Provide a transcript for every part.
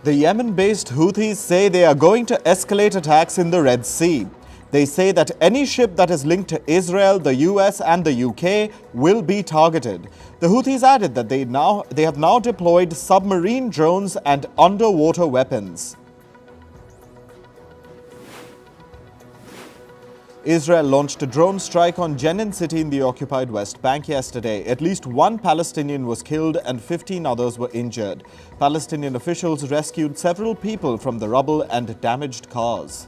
The Yemen-based Houthis say they are going to escalate attacks in the Red Sea. They say that any ship that is linked to Israel, the US and the UK will be targeted. The Houthis added that they have now deployed submarine drones and underwater weapons. Israel launched a drone strike on Jenin city in the occupied West Bank yesterday. At least one Palestinian was killed and 15 others were injured. Palestinian officials rescued several people from the rubble and damaged cars.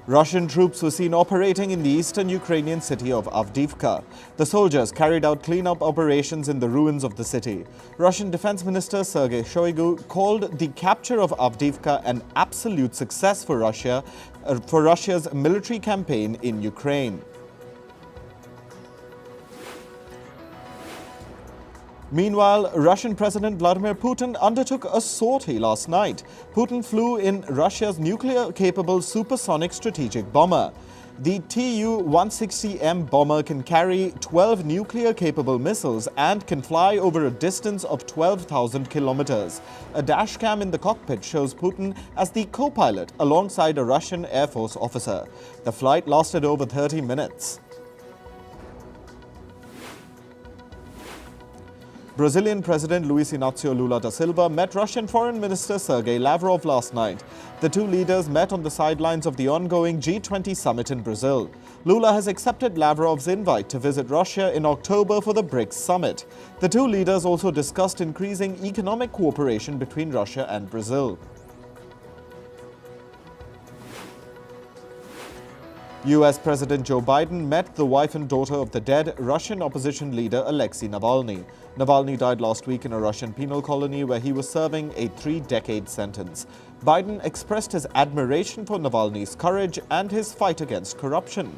Russian troops were seen operating in the eastern Ukrainian city of Avdiivka. The soldiers carried out cleanup operations in the ruins of the city. Russian Defense Minister Sergei Shoigu called the capture of Avdiivka an absolute success for Russia's military campaign in Ukraine. Meanwhile, Russian President Vladimir Putin undertook a sortie last night. Putin flew in Russia's nuclear-capable supersonic strategic bomber. The Tu-160M bomber can carry 12 nuclear-capable missiles and can fly over a distance of 12,000 kilometers. A dashcam in the cockpit shows Putin as the co-pilot alongside a Russian Air Force officer. The flight lasted over 30 minutes. Brazilian President Luiz Inácio Lula da Silva met Russian Foreign Minister Sergei Lavrov last night. The two leaders met on the sidelines of the ongoing G20 summit in Brazil. Lula has accepted Lavrov's invite to visit Russia in October for the BRICS summit. The two leaders also discussed increasing economic cooperation between Russia and Brazil. US President Joe Biden met the wife and daughter of the dead Russian opposition leader Alexei Navalny. Navalny died last week in a Russian penal colony where he was serving a 3-decade sentence. Biden expressed his admiration for Navalny's courage and his fight against corruption.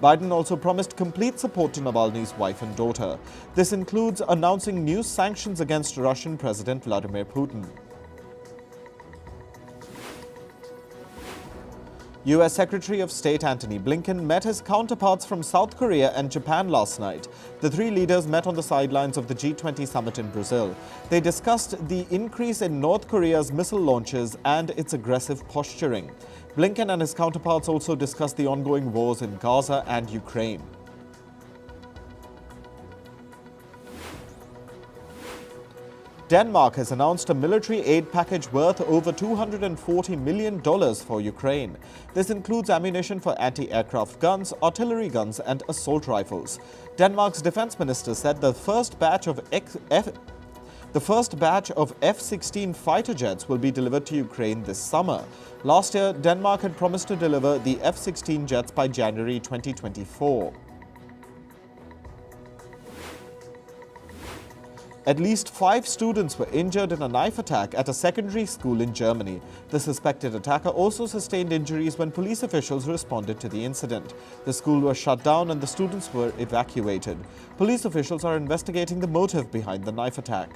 Biden also promised complete support to Navalny's wife and daughter. This includes announcing new sanctions against Russian President Vladimir Putin. US Secretary of State Antony Blinken met his counterparts from South Korea and Japan last night. The three leaders met on the sidelines of the G20 summit in Brazil. They discussed the increase in North Korea's missile launches and its aggressive posturing. Blinken and his counterparts also discussed the ongoing wars in Gaza and Ukraine. Denmark has announced a military aid package worth over $240 million for Ukraine. This includes ammunition for anti-aircraft guns, artillery guns and assault rifles. Denmark's defense minister said the first batch of F-16 fighter jets will be delivered to Ukraine this summer. Last year, Denmark had promised to deliver the F-16 jets by January 2024. At least 5 students were injured in a knife attack at a secondary school in Germany. The suspected attacker also sustained injuries when police officials responded to the incident. The school was shut down and the students were evacuated. Police officials are investigating the motive behind the knife attack.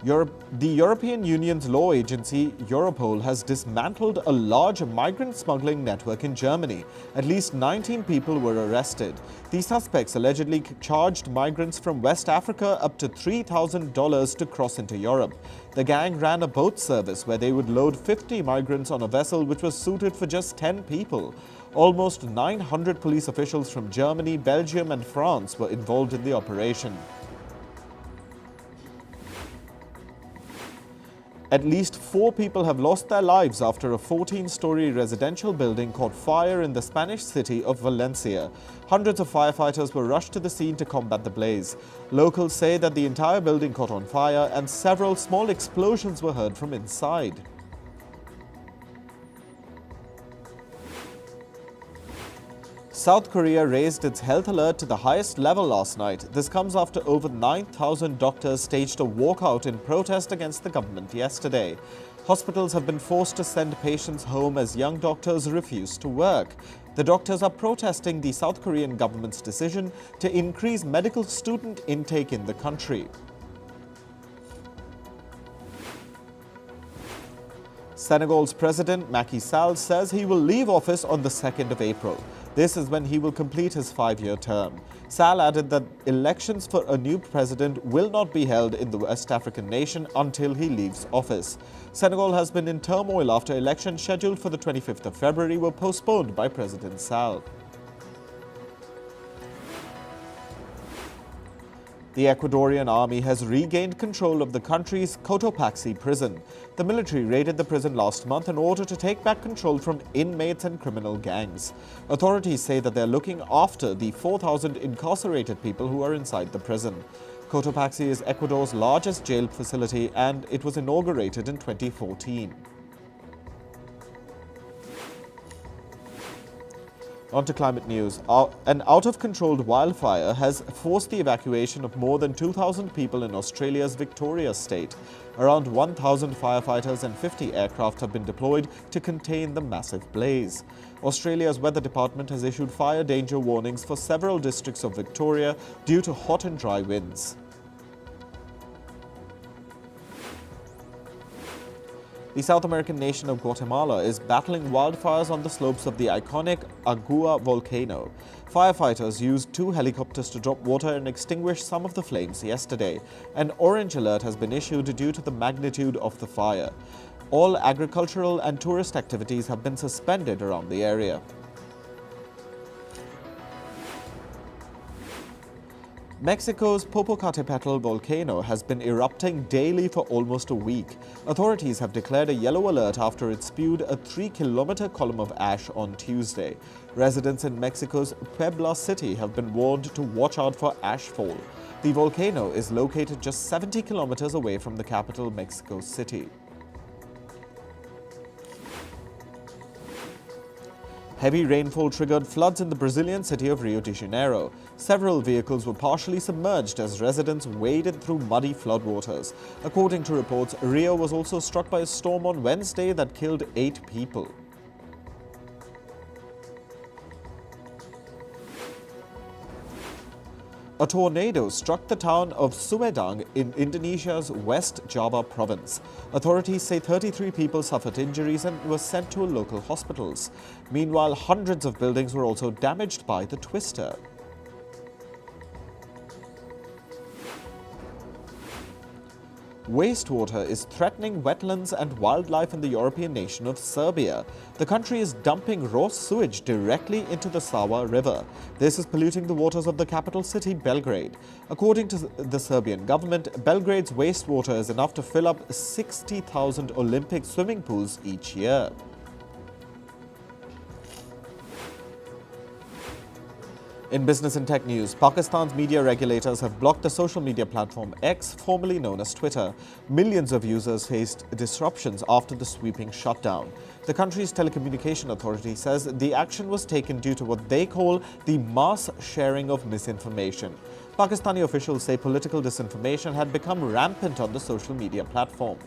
The European Union's law agency, Europol, has dismantled a large migrant smuggling network in Germany. At least 19 people were arrested. The suspects allegedly charged migrants from West Africa up to $3,000 to cross into Europe. The gang ran a boat service where they would load 50 migrants on a vessel which was suited for just 10 people. Almost 900 police officials from Germany, Belgium and France were involved in the operation. At least 4 people have lost their lives after a 14-story residential building caught fire in the Spanish city of Valencia. Hundreds of firefighters were rushed to the scene to combat the blaze. Locals say that the entire building caught on fire and several small explosions were heard from inside. South Korea raised its health alert to the highest level last night. This comes after over 9,000 doctors staged a walkout in protest against the government yesterday. Hospitals have been forced to send patients home as young doctors refuse to work. The doctors are protesting the South Korean government's decision to increase medical student intake in the country. Senegal's President Macky Sall says he will leave office on the 2nd of April. This is when he will complete his 5-year term. Sall added that elections for a new president will not be held in the West African nation until he leaves office. Senegal has been in turmoil after elections scheduled for the 25th of February were postponed by President Sall. The Ecuadorian army has regained control of the country's Cotopaxi prison. The military raided the prison last month in order to take back control from inmates and criminal gangs. Authorities say that they're looking after the 4,000 incarcerated people who are inside the prison. Cotopaxi is Ecuador's largest jail facility and it was inaugurated in 2014. On to climate news. An out-of-control wildfire has forced the evacuation of more than 2,000 people in Australia's Victoria state. Around 1,000 firefighters and 50 aircraft have been deployed to contain the massive blaze. Australia's weather department has issued fire danger warnings for several districts of Victoria due to hot and dry winds. The South American nation of Guatemala is battling wildfires on the slopes of the iconic Agua volcano. Firefighters used 2 helicopters to drop water and extinguish some of the flames yesterday. An orange alert has been issued due to the magnitude of the fire. All agricultural and tourist activities have been suspended around the area. Mexico's Popocatépetl volcano has been erupting daily for almost a week. Authorities have declared a yellow alert after it spewed a 3-kilometer column of ash on Tuesday. Residents in Mexico's Puebla city have been warned to watch out for ashfall. The volcano is located just 70 kilometers away from the capital, Mexico City. Heavy rainfall triggered floods in the Brazilian city of Rio de Janeiro. Several vehicles were partially submerged as residents waded through muddy floodwaters. According to reports, Rio was also struck by a storm on Wednesday that killed 8 people. A tornado struck the town of Sumedang in Indonesia's West Java province. Authorities say 33 people suffered injuries and were sent to local hospitals. Meanwhile, hundreds of buildings were also damaged by the twister. Wastewater is threatening wetlands and wildlife in the European nation of Serbia. The country is dumping raw sewage directly into the Sava River. This is polluting the waters of the capital city, Belgrade. According to the Serbian government, Belgrade's wastewater is enough to fill up 60,000 Olympic swimming pools each year. In business and tech news, Pakistan's media regulators have blocked the social media platform X, formerly known as Twitter. Millions of users faced disruptions after the sweeping shutdown. The country's telecommunication authority says the action was taken due to what they call the mass sharing of misinformation. Pakistani officials say political disinformation had become rampant on the social media platform.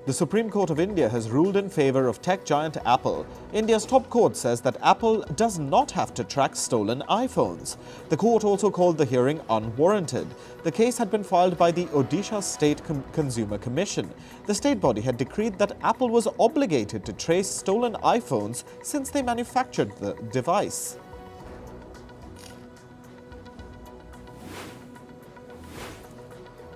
The Supreme Court of India has ruled in favor of tech giant Apple. India's top court says that Apple does not have to track stolen iPhones. The court also called the hearing unwarranted. The case had been filed by the Odisha State Consumer Commission. The state body had decreed that Apple was obligated to trace stolen iPhones since they manufactured the device.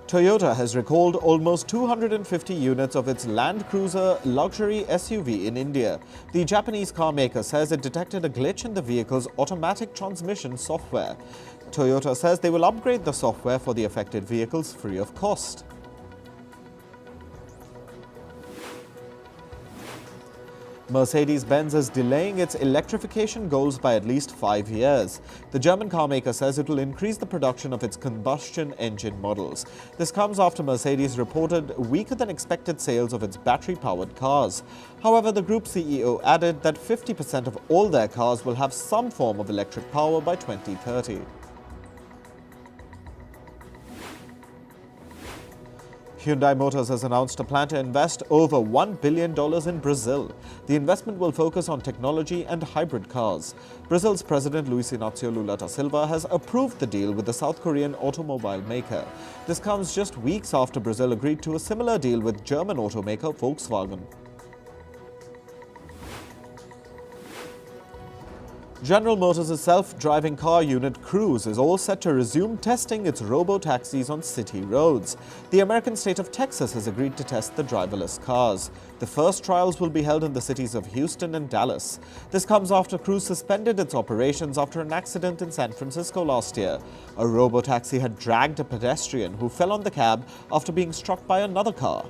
Toyota has recalled almost 250 units of its Land Cruiser luxury SUV in India. The Japanese car maker says it detected a glitch in the vehicle's automatic transmission software. Toyota says they will upgrade the software for the affected vehicles free of cost. Mercedes-Benz is delaying its electrification goals by at least 5 years. The German carmaker says it will increase the production of its combustion engine models. This comes after Mercedes reported weaker than expected sales of its battery-powered cars. However, the group CEO added that 50% of all their cars will have some form of electric power by 2030. Hyundai Motors has announced a plan to invest over $1 billion in Brazil. The investment will focus on technology and hybrid cars. Brazil's President Luiz Inácio Lula da Silva has approved the deal with the South Korean automobile maker. This comes just weeks after Brazil agreed to a similar deal with German automaker Volkswagen. General Motors' self-driving car unit Cruise is all set to resume testing its robo-taxis on city roads. The American state of Texas has agreed to test the driverless cars. The first trials will be held in the cities of Houston and Dallas. This comes after Cruise suspended its operations after an accident in San Francisco last year. A robo-taxi had dragged a pedestrian who fell on the cab after being struck by another car.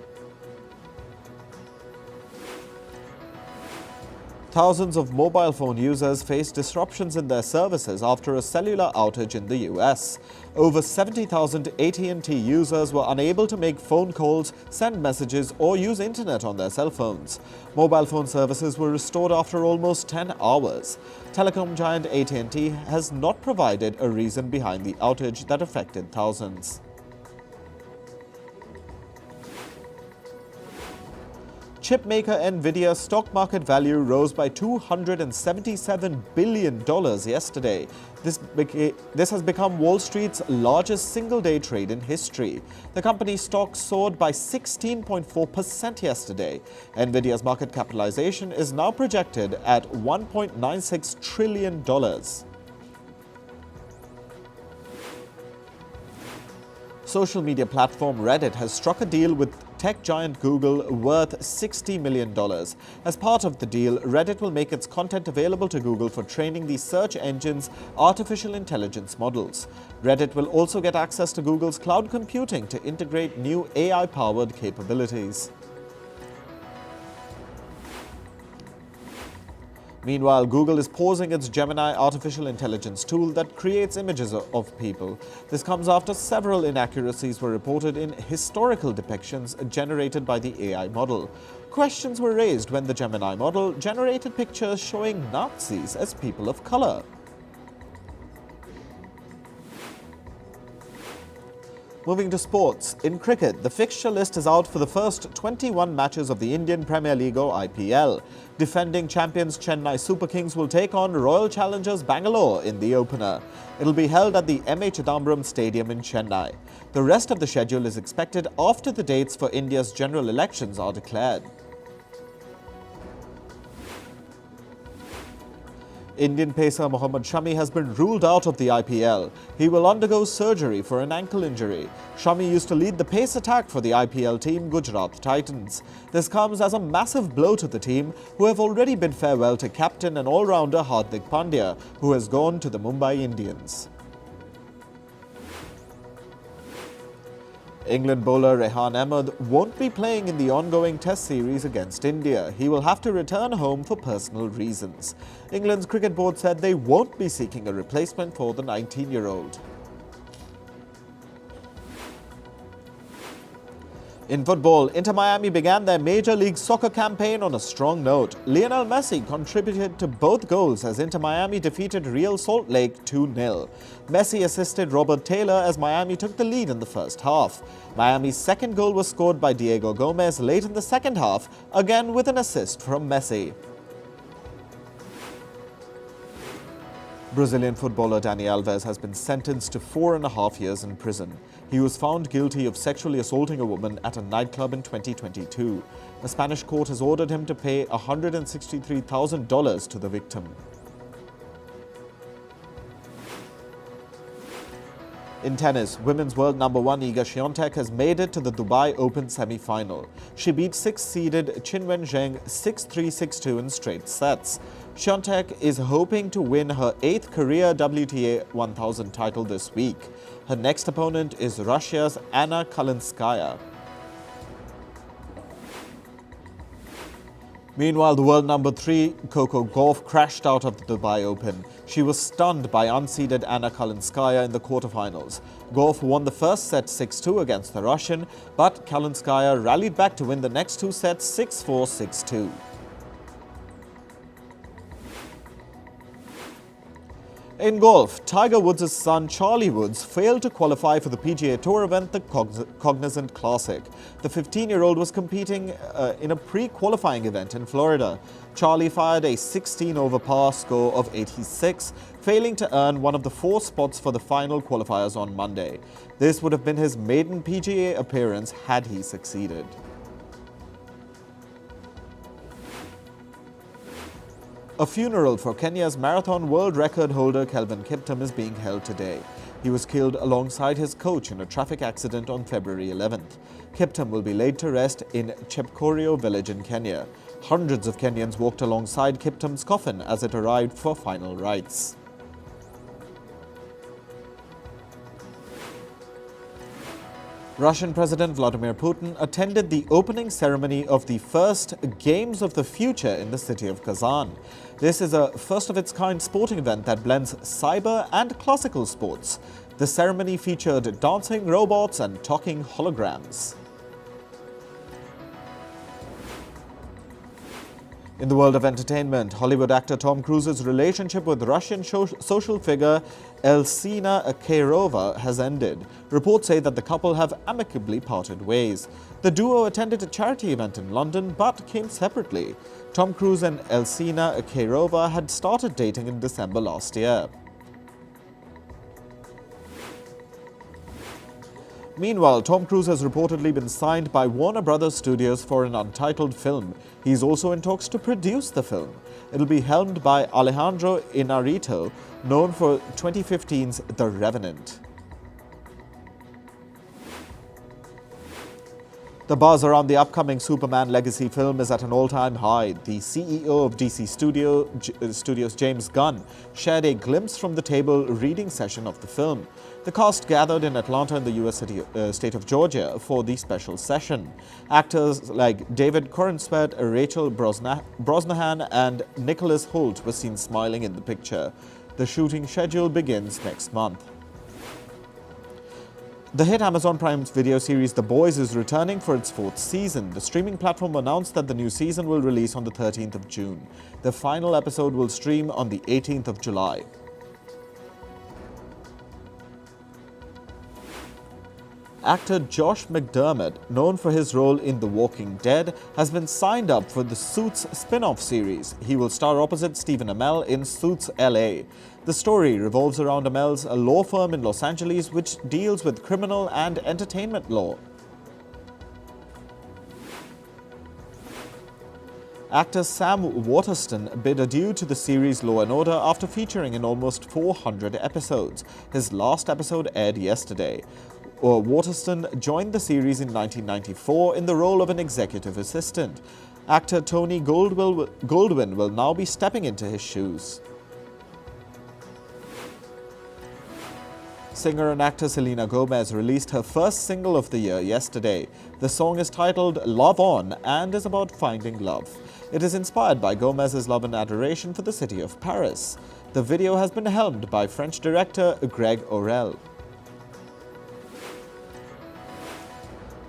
Thousands of mobile phone users face disruptions in their services after a cellular outage in the US. Over 70,000 AT&T users were unable to make phone calls, send messages, or use internet on their cell phones. Mobile phone services were restored after almost 10 hours. Telecom giant AT&T has not provided a reason behind the outage that affected thousands. Chipmaker Nvidia's stock market value rose by $277 billion yesterday. This has become Wall Street's largest single-day trade in history. The company's stock soared by 16.4% yesterday. Nvidia's market capitalization is now projected at $1.96 trillion. Social media platform Reddit has struck a deal with tech giant Google worth $60 million. As part of the deal, Reddit will make its content available to Google for training the search engine's artificial intelligence models. Reddit will also get access to Google's cloud computing to integrate new AI-powered capabilities. Meanwhile, Google is pausing its Gemini artificial intelligence tool that creates images of people. This comes after several inaccuracies were reported in historical depictions generated by the AI model. Questions were raised when the Gemini model generated pictures showing Nazis as people of color. Moving to sports. In cricket, the fixture list is out for the first 21 matches of the Indian Premier League or IPL. Defending champions Chennai Super Kings will take on Royal Challengers Bangalore in the opener. It'll be held at the M.H. Chidambaram Stadium in Chennai. The rest of the schedule is expected after the dates for India's general elections are declared. Indian pacer Mohammad Shami has been ruled out of the IPL. He will undergo surgery for an ankle injury. Shami used to lead the pace attack for the IPL team Gujarat Titans. This comes as a massive blow to the team, who have already bid farewell to captain and all-rounder Hardik Pandya, who has gone to the Mumbai Indians. England bowler Rehan Ahmed won't be playing in the ongoing Test series against India. He will have to return home for personal reasons. England's cricket board said they won't be seeking a replacement for the 19-year-old. In football, Inter Miami began their Major League Soccer campaign on a strong note. Lionel Messi contributed to both goals as Inter Miami defeated Real Salt Lake 2-0. Messi assisted Robert Taylor as Miami took the lead in the first half. Miami's second goal was scored by Diego Gomez late in the second half, again with an assist from Messi. Brazilian footballer Dani Alves has been sentenced to 4.5 years in prison. He was found guilty of sexually assaulting a woman at a nightclub in 2022. A Spanish court has ordered him to pay $163,000 to the victim. In tennis, women's world number 1 Iga Swiatek has made it to the Dubai Open semi-final. She beat 6th-seeded Qinwen Zheng 6-3, 6-2 in straight sets. Swiatek is hoping to win her 8th career WTA 1000 title this week. Her next opponent is Russia's Anna Kalinskaya. Meanwhile, the world number 3 Coco Gauff crashed out of the Dubai Open. She was stunned by unseeded Anna Kalinskaya in the quarterfinals. Gauff won the first set 6-2 against the Russian, but Kalinskaya rallied back to win the next two sets 6-4, 6-2. In golf, Tiger Woods' son Charlie Woods failed to qualify for the PGA Tour event, the Cognizant Classic. The 15-year-old was competing in a pre-qualifying event in Florida. Charlie fired a 16-over par score of 86, failing to earn one of the 4 spots for the final qualifiers on Monday. This would have been his maiden PGA appearance had he succeeded. A funeral for Kenya's marathon world record holder Kelvin Kiptum is being held today. He was killed alongside his coach in a traffic accident on February 11th. Kiptum will be laid to rest in Chepkorio village in Kenya. Hundreds of Kenyans walked alongside Kiptum's coffin as it arrived for final rites. Russian President Vladimir Putin attended the opening ceremony of the first Games of the Future in the city of Kazan. This is a first-of-its-kind sporting event that blends cyber and classical sports. The ceremony featured dancing robots and talking holograms. In the world of entertainment, Hollywood actor Tom Cruise's relationship with Russian social figure Alexei Navalny has ended. Reports say that the couple have amicably parted ways. The duo attended a charity event in London but came separately. Tom Cruise and Alexei Navalny had started dating in December last year. Meanwhile, Tom Cruise has reportedly been signed by Warner Brothers Studios for an untitled film. He's also in talks to produce the film. It'll be helmed by Alejandro Inarritu, known for 2015's The Revenant. The buzz around the upcoming Superman legacy film is at an all-time high. The CEO of DC Studios, James Gunn, shared a glimpse from the table reading session of the film. The cast gathered in Atlanta in the U.S. state of Georgia for the special session. Actors like David Corenswet, Rachel Brosnahan and Nicholas Hoult were seen smiling in the picture. The shooting schedule begins next month. The hit Amazon Prime's video series The Boys is returning for its 4th season. The streaming platform announced that the new season will release on the 13th of June. The final episode will stream on the 18th of July. Actor Josh McDermott, known for his role in The Walking Dead, has been signed up for the Suits spin-off series. He will star opposite Stephen Amell in Suits LA. The story revolves around Amell's law firm in Los Angeles which deals with criminal and entertainment law. Actor Sam Waterston bid adieu to the series Law & Order after featuring in almost 400 episodes. His last episode aired yesterday. Waterston joined the series in 1994 in the role of an executive assistant. Actor Tony Goldwyn will now be stepping into his shoes. Singer and actor Selena Gomez released her first single of the year yesterday. The song is titled Love On and is about finding love. It is inspired by Gomez's love and adoration for the city of Paris. The video has been helmed by French director Greg Orel.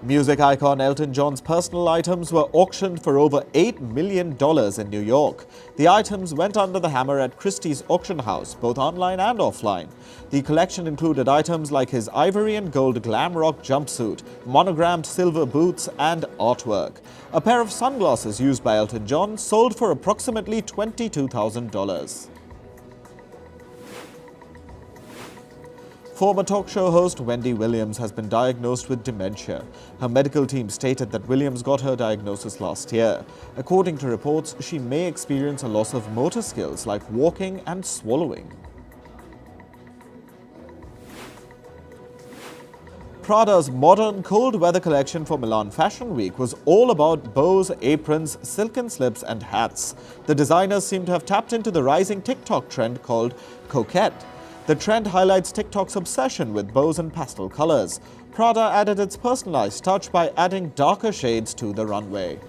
Music icon Elton John's personal items were auctioned for over $8 million in New York. The items went under the hammer at Christie's auction house, both online and offline. The collection included items like his ivory and gold glam rock jumpsuit, monogrammed silver boots, and artwork. A pair of sunglasses used by Elton John sold for approximately $22,000. Former talk show host Wendy Williams has been diagnosed with dementia. Her medical team stated that Williams got her diagnosis last year. According to reports, she may experience a loss of motor skills like walking and swallowing. Prada's modern cold weather collection for Milan Fashion Week was all about bows, aprons, silken slips and hats. The designers seem to have tapped into the rising TikTok trend called coquette. The trend highlights TikTok's obsession with bows and pastel colors. Prada added its personalized touch by adding darker shades to the runway.